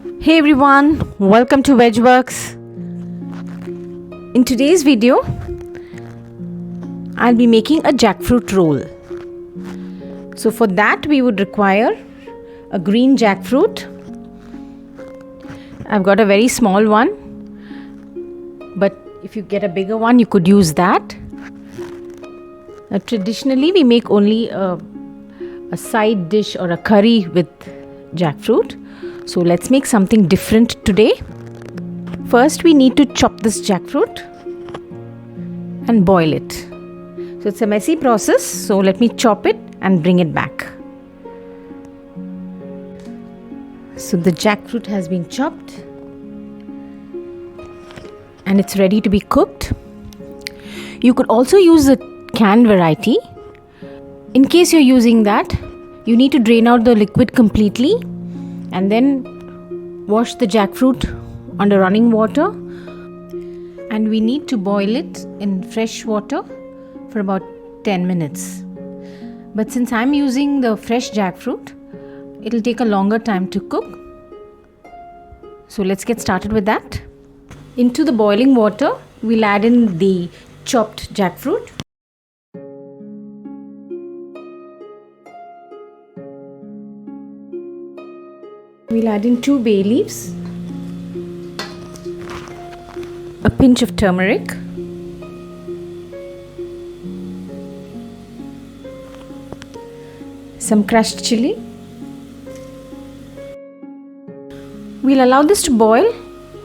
Hey everyone, welcome to Vegworks. In today's video, I'll be making a jackfruit roll. So for that we would require a green jackfruit. I've got a very small one, but if you get a bigger one you could use that. Now, traditionally we make only a side dish or a curry with jackfruit. So let's make something different today. First we need to chop this jackfruit and boil it. So it's a messy process, so let me chop it and bring it back. So the jackfruit has been chopped and it's ready to be cooked. You could also use the canned variety. In case you're using that, you need to drain out the liquid completely and then wash the jackfruit under running water, and we need to boil it in fresh water for about 10 minutes. But since I'm using the fresh jackfruit, it'll take a longer time to cook. So let's get started with that. Into the boiling water, we'll add in the chopped jackfruit. We'll add in 2 bay leaves, a pinch of turmeric, some crushed chilli. We'll allow this to boil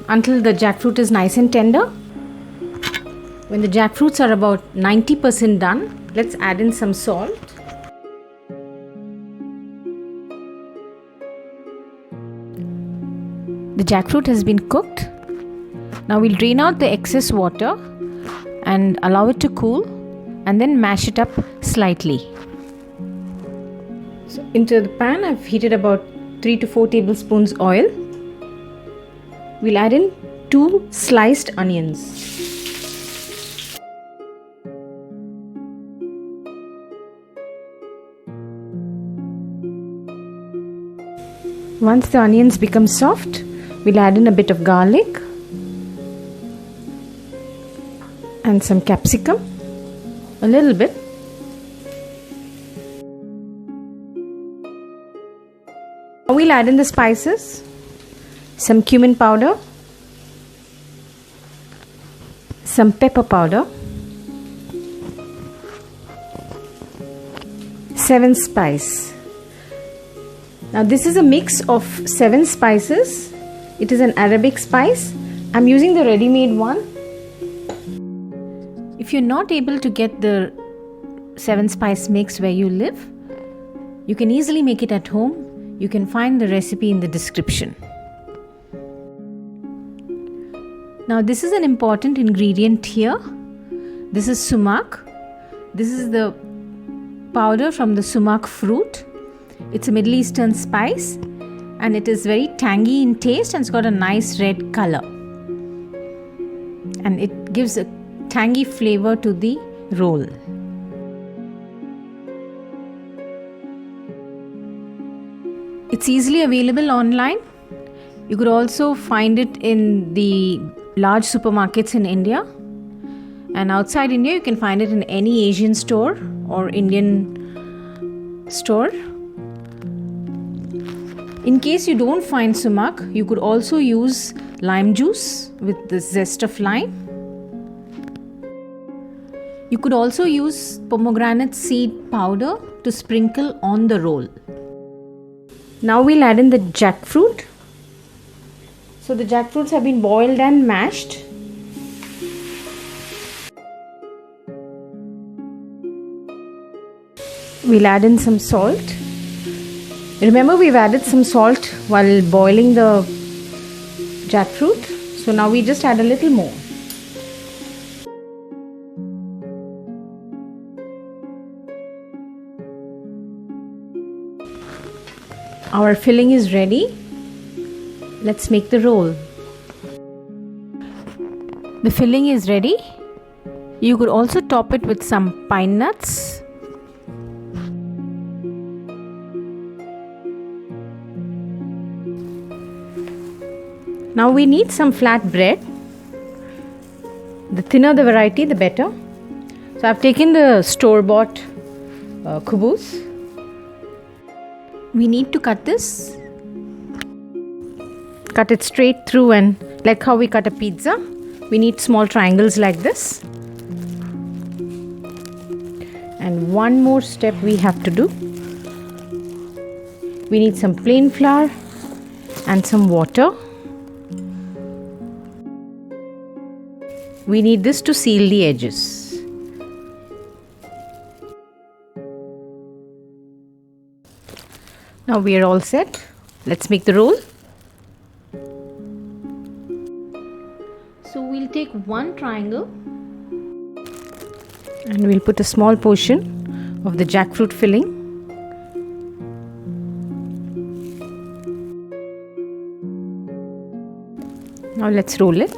until the jackfruit is nice and tender. When the jackfruits are about 90% done, let's add in some salt. The jackfruit has been cooked. Now we'll drain out the excess water and allow it to cool, and then mash it up slightly. So into the pan I've heated about 3 to 4 tablespoons oil. We'll add in 2 sliced onions. Once the onions become soft, we'll add in a bit of garlic and some capsicum, a little bit. Now we'll add in the spices, some cumin powder, some pepper powder, 7 spice. Now this is a mix of 7 spices. It is an Arabic spice. I'm using the ready-made one. If you're not able to get the 7 spice mix where you live, you can easily make it at home. You can find the recipe in the description. Now this is an important ingredient here. This is sumac. This is the powder from the sumac fruit. It's a Middle Eastern spice and it is very tangy in taste and it's got a nice red color. And it gives a tangy flavor to the roll. It's easily available online. You could also find it in the large supermarkets in India. And outside India, you can find it in any Asian store or Indian store. In case you don't find sumac, you could also use lime juice with the zest of lime. You could also use pomegranate seed powder to sprinkle on the roll. Now we'll add in the jackfruit. So the jackfruits have been boiled and mashed. We'll add in some salt. Remember, we've added some salt while boiling the jackfruit. So now we just add a little more. Our filling is ready. Let's make the roll. The filling is ready. You could also top it with some pine nuts. Now we need some flatbread. The thinner the variety, the better. So I've taken the store-bought kubus. We need to cut this. Cut it straight through, and like how we cut a pizza, we need small triangles like this. And one more step we have to do. We need some plain flour and some water. We need this to seal the edges. Now we are all set. Let's make the roll. So we'll take one triangle and we'll put a small portion of the jackfruit filling. Now let's roll it.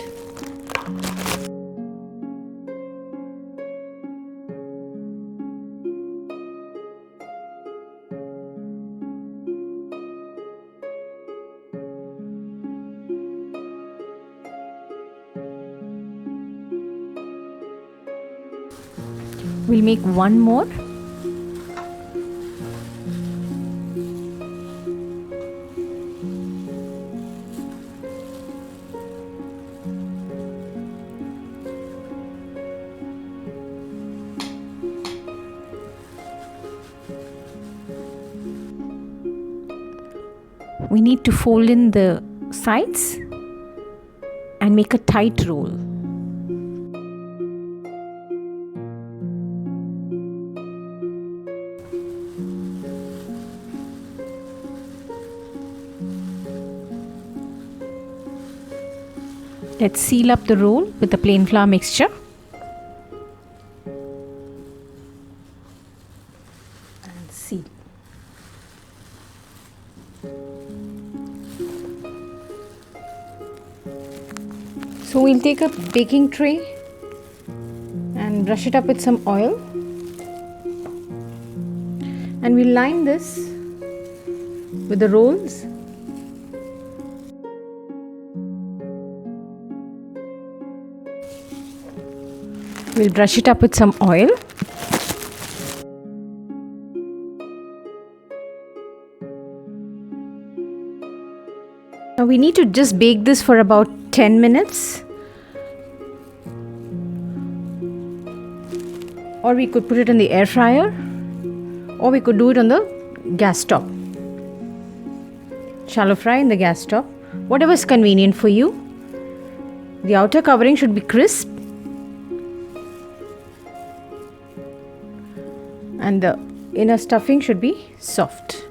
We'll make one more. We need to fold in the sides and make a tight roll. Let's seal up the roll with the plain flour mixture. And seal. So we'll take a baking tray and brush it up with some oil. And we'll line this with the rolls. We'll brush it up with some oil. Now we need to just bake this for about 10 minutes. Or we could put it in the air fryer. Or we could do it on the gas top. Shallow fry in the gas top. Whatever is convenient for you. The outer covering should be crisp. And the inner stuffing should be soft.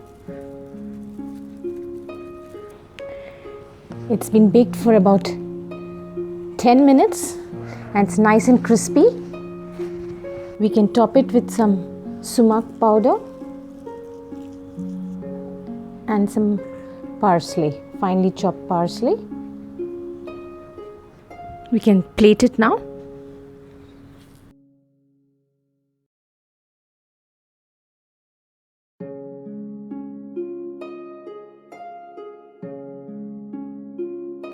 It's been baked for about 10 minutes and it's nice and crispy. We can top it with some sumac powder and some parsley, finely chopped parsley. We can plate it now.